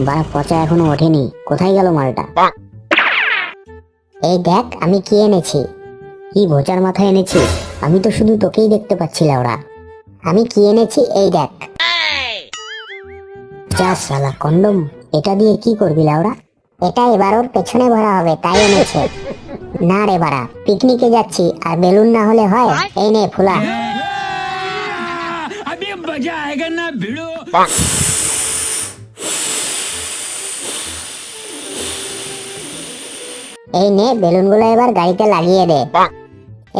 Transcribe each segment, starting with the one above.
বাড়া পচা এখনো ওঠেনি, কোথায় গেল মালটা? এই দেখ আমি কি এনেছি। কি ভোচার মাথায় এনেছি? আমি তো শুধু তোকেই দেখতে পাচ্ছি ওরা। আমি কি এনেছি এই দেখ। যা শালা কন্ডম, এটা দিয়ে কি করবি লাউড়া? এটা এবার ওর পেছনে ভরা হবে তাই এনেছে। না রে বাড়া, পিকনিকে যাচ্ছি আর বেলুন না হলে হয়? এই নে ফুলা। अभी मजा आएगा ना भिड़ो। এই নে বেলুন গুলো এবার গাড়িতে লাগিয়ে দে।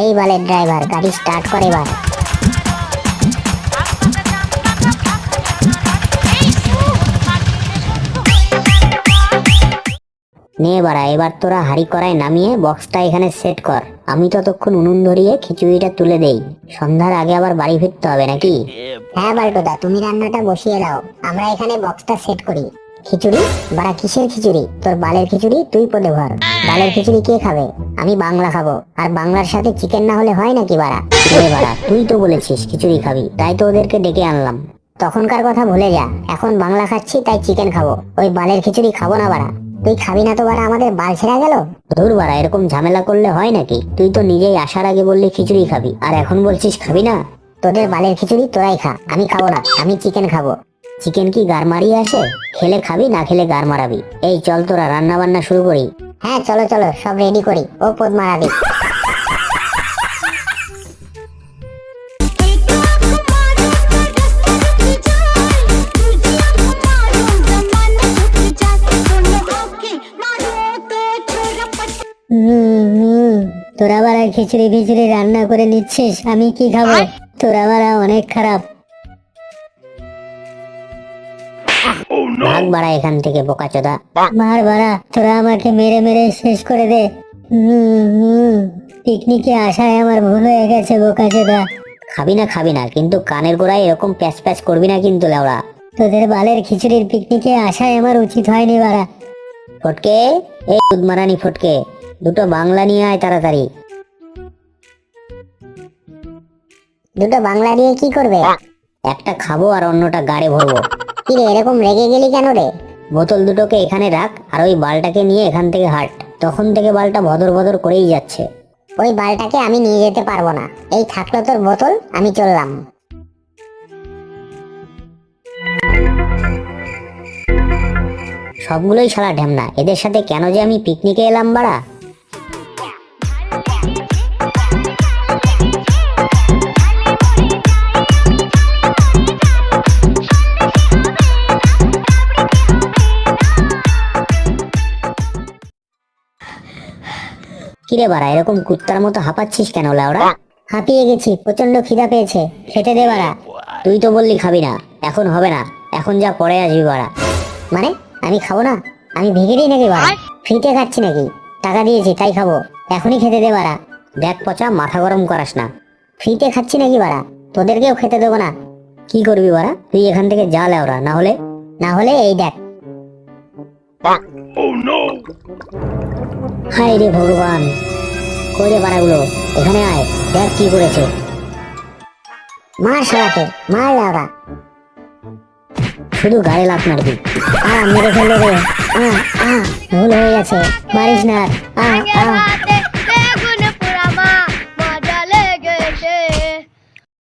এই বালের ড্রাইভার, গাড়ি স্টার্ট করে এবার। নে বাড়া, এবার তোরা হাড়ি করায় নামিয়ে বক্সটা এখানে সেট কর। আমি ততক্ষণ উনুন ধরিয়ে খিচুড়িটা তুলে দেই। সন্ধ্যার আগে আবার বাড়ি ফিরতে হবে নাকি? হ্যাঁ বাল্টুদা, তুমি রান্নাটা বসিয়ে দাও, আমরা এখানে বক্সটা সেট করি। খিচুড়ি? বাড়া কিসের খিচুড়ি? তোর বালের খিচুড়ি তুই পদে ভর। বালের খিচুড়ি কে খাবে? আমি বাংলা খাবো, আর বাংলার সাথে চিকেন না হলে হয় নাকি বাড়া? বাড়া তুই তো বলেছিস খিচুড়ি খাবি, তাই তো ওদেরকে ডেকে আনলাম। তখনকার কথা ভুলে যা, এখন বাংলা খাচ্ছি তাই চিকেন খাবো। ওই বালের খিচুড়ি খাবো না বাড়া। তুই খাবি না তো বাড়া, আমাদের বাল ছেড়া গেল। ধুর বাড়া, এরকম ঝামেলা করলে হয় নাকি? তুই তো নিজেই আসার আগে বললি খিচুড়ি খাবি, আর এখন বলছিস খাবি না। তোদের বালের খিচুড়ি তোরাই খা, আমি খাবো না, আমি চিকেন খাবো। চিকেন কি গার মারিয়ে আসে? খেলে খাবি, না খেলে গার মারাবি। এই চল তোরা রান্না বান্না শুরু করি। হ্যাঁ চলো চলো, সব রেডি করি। ও পদ মারাবি। তোরা বারা খিচুড়ি খিচুড়ি রান্না করে নিচ্ছিস, আমি কি খাবো? তোরা বারা অনেক খারাপ। ভাগ বাড়া এখান থেকে বোকাচোদা। মার বাড়া, তোরা আমাকে মেরে মেরে শেষ করে দে। পিকনিকে আসায় আমার ভুল হয়ে গেছে বোকাচোদা। খাবি না কিন্তু কানের গোড়ায় এরকম প্যাচ প্যাচ করবি না কিন্তু লেওড়া। তোদের বালের খিচুড়ির পিকনিকে আসায় আমার উচিত হয়নি বাড়া। ফটকে, এই দুধমারানি ফটকে, দুটো বাংলা নিয়ে আয় তাড়াতাড়ি। দুটো বাংলা দিয়ে কি করবে? একটা খাবো আর অন্যটা গাড়ে ভরবো। কি রে এরকম রেগে গেলি কেন রে? বোতল দুটোকে এখানে রাখ আর ওই বালটাকে নিয়ে এখান থেকে হাঁট। তখন থেকে বালটা ভদর ভদর করেই যাচ্ছে। ওই বালটাকে আমি নিয়ে যেতে পারবো না। এই থাকলো তোর বোতল, আমি চললাম। সবগুলোই শালা ঢ্যামনা, এদের সাথে কেন যে আমি পিকনিকে এলাম বাড়া। কিরে বাড়া, এরকম কুত্তার মতো হাঁপাচ্ছিস কেন লাউড়া? হাঁপিয়ে গেছি, প্রচন্ড খিদা পেয়েছে, খেতে দে বাড়া। তুই তো বললি খাবি না, এখন হবে না, এখন যা পরে আসবি বাড়া। মানে আমি খাবো না? আমি ভিখিরি নাকি বাড়া? ফ্রিতে খাচ্ছি নাকি? টাকা দিয়েছি তাই খাবো, এখনই খেতে দে বাড়া। দেখ পচা, মাথা গরম করাস না। ফ্রিতে খাচ্ছি নাকি বাড়া? তোদেরকেও খেতে দেবো না। কি করবি বাড়া? তুই এখান থেকে যা লাউড়া, না হলে এই দেখ। হায় রে ভগবান, কই রে বাড়াগুলো, এখানে আয়, দেখ কি করেছে। মার শালাকে, মার লাউড়া। শুধু গায়ে লাফ মারবি। মেরে ফেললে রে। ভুল হয়ে গেছে, মারিস না।